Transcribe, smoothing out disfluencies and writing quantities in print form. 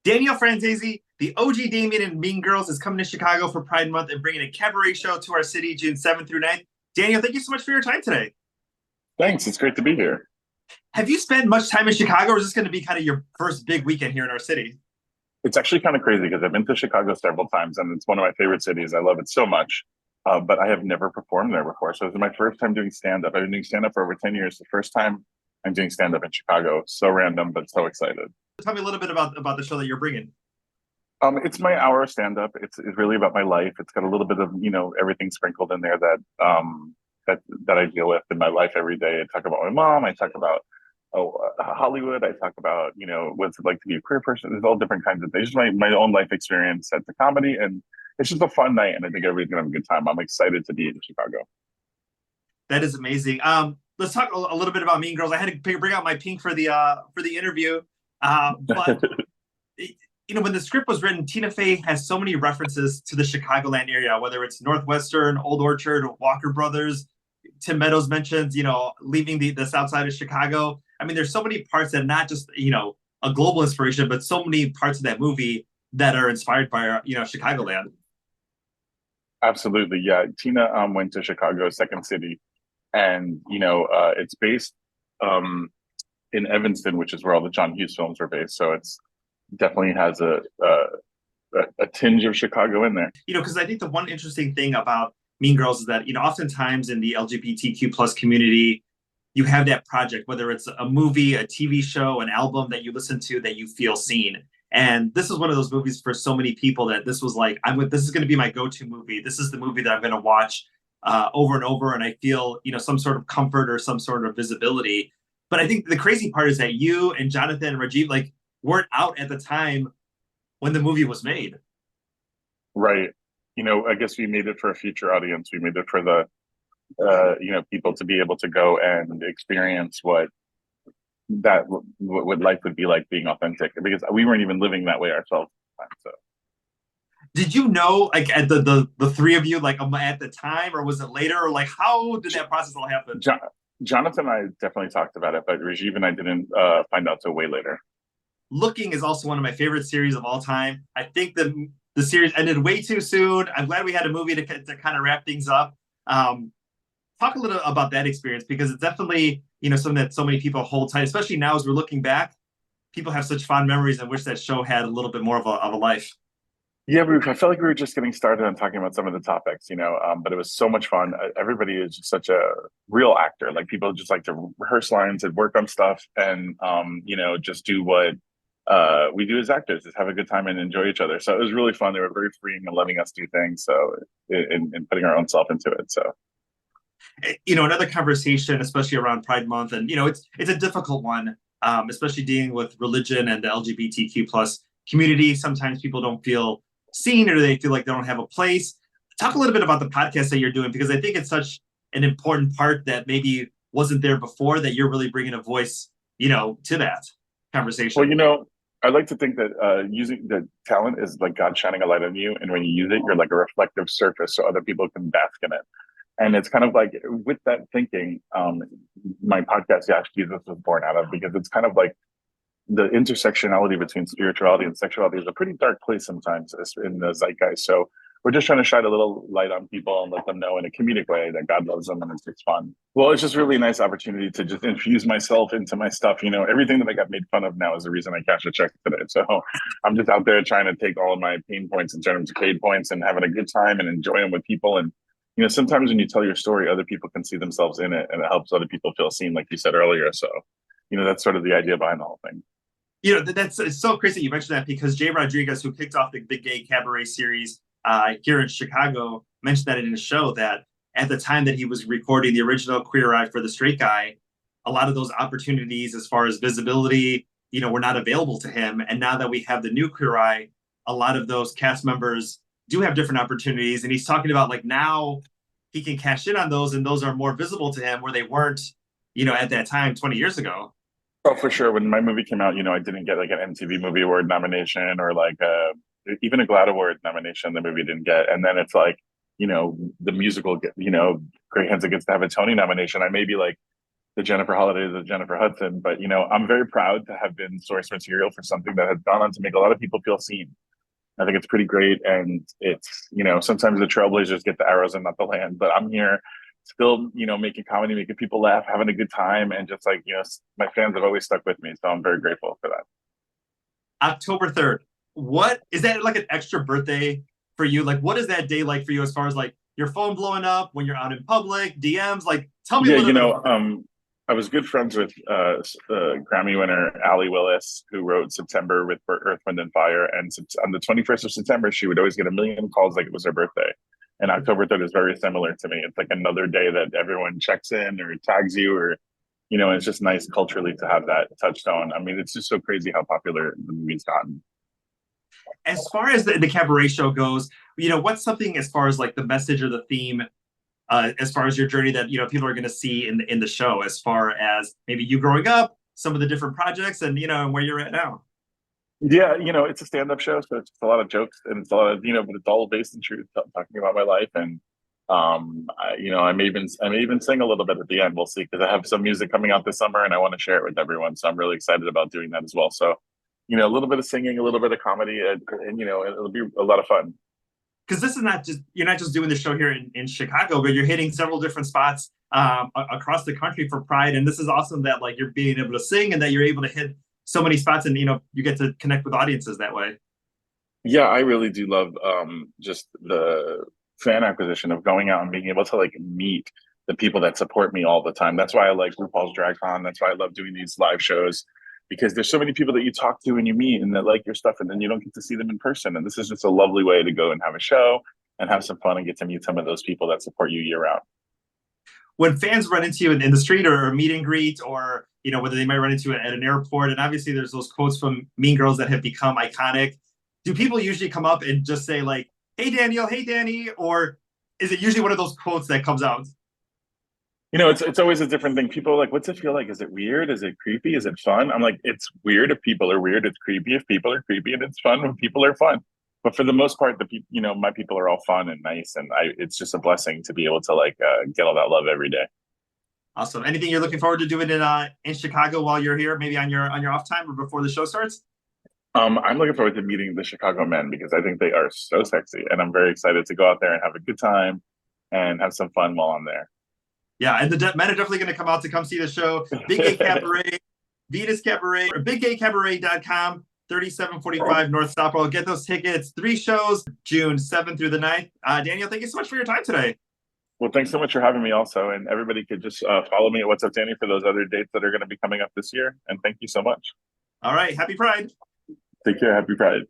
Danielle Franzese, the OG Damien and Mean Girls, is coming to Chicago for Pride Month and bringing a cabaret show to our city June 7th through 9th. Danielle, thank you so much for your time today. Thanks. It's great to be here. Have you spent much time in Chicago, or is this going to be kind of your first big weekend here in our city? It's actually kind of crazy because I've been to Chicago several times and it's one of my favorite cities. I love it so much. But I have never performed there before. So this is my first time doing stand up. I've been doing stand up for over 10 years. The first time I'm doing stand up in Chicago. So random, but so excited. Tell me a little bit about the show that you're bringing. It's my hour of stand up. It's really about my life. It's got a little bit of, everything sprinkled in there that I deal with in my life every day. I talk about my mom. I talk about Hollywood. I talk about, what's it like to be a queer person. There's all different kinds of things. Just my own life experience at the comedy. And it's just a fun night. And I think everybody's going to have a good time. I'm excited to be in Chicago. That is amazing. Let's talk a little bit about Mean Girls. I had to bring out my pink for the interview. But when the script was written, Tina Fey has so many references to the Chicagoland area, whether it's Northwestern, Old Orchard, Walker Brothers. Tim Meadows mentions, leaving the south side of Chicago. I mean, there's so many parts that are not just, a global inspiration, but so many parts of that movie that are inspired by, Chicagoland. Absolutely. Yeah. Tina went to Chicago, second city. And, it's based in Evanston, which is where all the John Hughes films are based. So it's definitely has a tinge of Chicago in there. Because I think the one interesting thing about Mean Girls is that, oftentimes in the LGBTQ plus community, you have that project, whether it's a movie, a TV show, an album that you listen to that you feel seen. And this is one of those movies for so many people that this was like, this is going to be my go-to movie. This is the movie that I'm going to watch over and over. And I feel, some sort of comfort or some sort of visibility. But I think the crazy part is that you and Jonathan and Rajiv, weren't out at the time when the movie was made. Right. I guess we made it for a future audience. We made it for the, people to be able to go and experience what life would be like being authentic, because we weren't even living that way ourselves at the time. So, did you know, at the three of you, at the time, or was it later, or how did that process all happen? Jonathan and I definitely talked about it, but Rajiv and I didn't find out till way later. Looking is also one of my favorite series of all time. I think the series ended way too soon. I'm glad we had a movie to kind of wrap things up. Talk a little about that experience, because it's definitely, something that so many people hold tight, especially now as we're looking back. People have such fond memories and wish that show had a little bit more of a life. Yeah, I felt like we were just getting started on talking about some of the topics, but it was so much fun. Everybody is just such a real actor. People just like to rehearse lines and work on stuff and, just do what we do as actors, is have a good time and enjoy each other. So it was really fun. They were very freeing and letting us do things. So in putting our own self into it. So, another conversation, especially around Pride Month, and it's a difficult one, especially dealing with religion and the LGBTQ plus community. Sometimes people don't feel seen, or they feel like they don't have a place. Talk a little bit about the podcast that you're doing, because I think it's such an important part that maybe wasn't there before, that you're really bringing a voice, to that conversation. Well, I like to think that using the talent is like God shining a light on you. And when you use it, you're like a reflective surface so other people can bask in it. And it's kind of like, with that thinking, my podcast, Yash Jesus, was born out of, because it's kind of like the intersectionality between spirituality and sexuality is a pretty dark place sometimes in the zeitgeist. So we're just trying to shine a little light on people and let them know in a comedic way that God loves them and it's fun. Well, it's just really a nice opportunity to just infuse myself into my stuff. Everything that I got made fun of now is the reason I cash a check today. So I'm just out there trying to take all of my pain points and turn them to paid points and having a good time and enjoying with people. And, sometimes when you tell your story, other people can see themselves in it, and it helps other people feel seen, like you said earlier. So, that's sort of the idea behind the whole thing. It's so crazy you mentioned that, because Jay Rodriguez, who kicked off the Gay Cabaret series here in Chicago, mentioned that in his show, that at the time that he was recording the original Queer Eye for the Straight Guy, a lot of those opportunities as far as visibility, were not available to him. And now that we have the new Queer Eye, a lot of those cast members do have different opportunities. And he's talking about now he can cash in on those, and those are more visible to him where they weren't, at that time 20 years ago. Oh, for sure. When my movie came out, I didn't get an MTV Movie Award nomination, or even a GLAAD Award nomination. The movie didn't get, and then it's the musical, Great Hands gets to have a Tony nomination. I may be the Jennifer Holiday, the Jennifer Hudson. But I'm very proud to have been source material for something that has gone on to make a lot of people feel seen. I think it's pretty great, and it's sometimes the trailblazers get the arrows and not the land, but I'm here still making comedy, making people laugh, having a good time, and just like my fans have always stuck with me, so I'm very grateful for that. October 3rd. What is that, like an extra birthday for you? Like, what is that day like for you as far as like your phone blowing up when you're out in public, DMs? Like, tell me a Yeah, little bit about that. I was good friends with Grammy winner Allie Willis, who wrote September with Earth, Wind, and Fire. And on the 21st of September, she would always get a million calls like it was her birthday. And October 3rd is very similar to me. It's like another day that everyone checks in or tags you, or, it's just nice culturally to have that touchstone. I mean, it's just so crazy how popular the movie's gotten. As far as the cabaret show goes, what's something as far as like the message or the theme, as far as your journey that people are going to see in the show, as far as maybe you growing up, some of the different projects, and and where you're at now. Yeah, it's a stand-up show, so it's just a lot of jokes and it's a lot of but it's all based in truth, talking about my life. And I may even sing a little bit at the end. We'll see, because I have some music coming out this summer and I want to share it with everyone. So I'm really excited about doing that as well. So a little bit of singing, a little bit of comedy, and it'll be a lot of fun. Because this is not just, you're not just doing the show here in Chicago, but you're hitting several different spots across the country for Pride. And this is awesome that like you're being able to sing and that you're able to hit so many spots, and you get to connect with audiences that way. Yeah, I really do love just the fan acquisition of going out and being able to like meet the people that support me all the time. That's why I like RuPaul's Drag Con. That's why I love doing these live shows, because there's so many people that you talk to and you meet and that like your stuff, and then you don't get to see them in person. And this is just a lovely way to go and have a show and have some fun and get to meet some of those people that support you year round. When fans run into you in the street or a meet and greet, or whether they might run into it at an airport, and obviously there's those quotes from Mean Girls that have become iconic, do people usually come up and just say like, "Hey Daniel, hey Danny," or is it usually one of those quotes that comes out? It's always a different thing. People are like, what's it feel like? Is it weird? Is it creepy? Is it fun? I'm like, it's weird if people are weird. It's creepy if people are creepy, and it's fun when people are fun. But for the most part, my people are all fun and nice, and it's just a blessing to be able to like get all that love every day. Awesome. Anything you're looking forward to doing in Chicago while you're here, maybe on your off time or before the show starts? I'm looking forward to meeting the Chicago men, because I think they are so sexy, and I'm very excited to go out there and have a good time and have some fun while I'm there. Yeah, and the men are definitely going to come out to come see the show. Big Gay Cabaret, Venus Cabaret, or biggaycabaret.com, 3745 North Stockwell. Get those tickets. 3 shows, June 7th through the 9th. Daniel, thank you so much for your time today. Well, thanks so much for having me also. And everybody could just follow me at What's Up Danny for those other dates that are going to be coming up this year. And thank you so much. All right. Happy Pride. Take care. Happy Pride.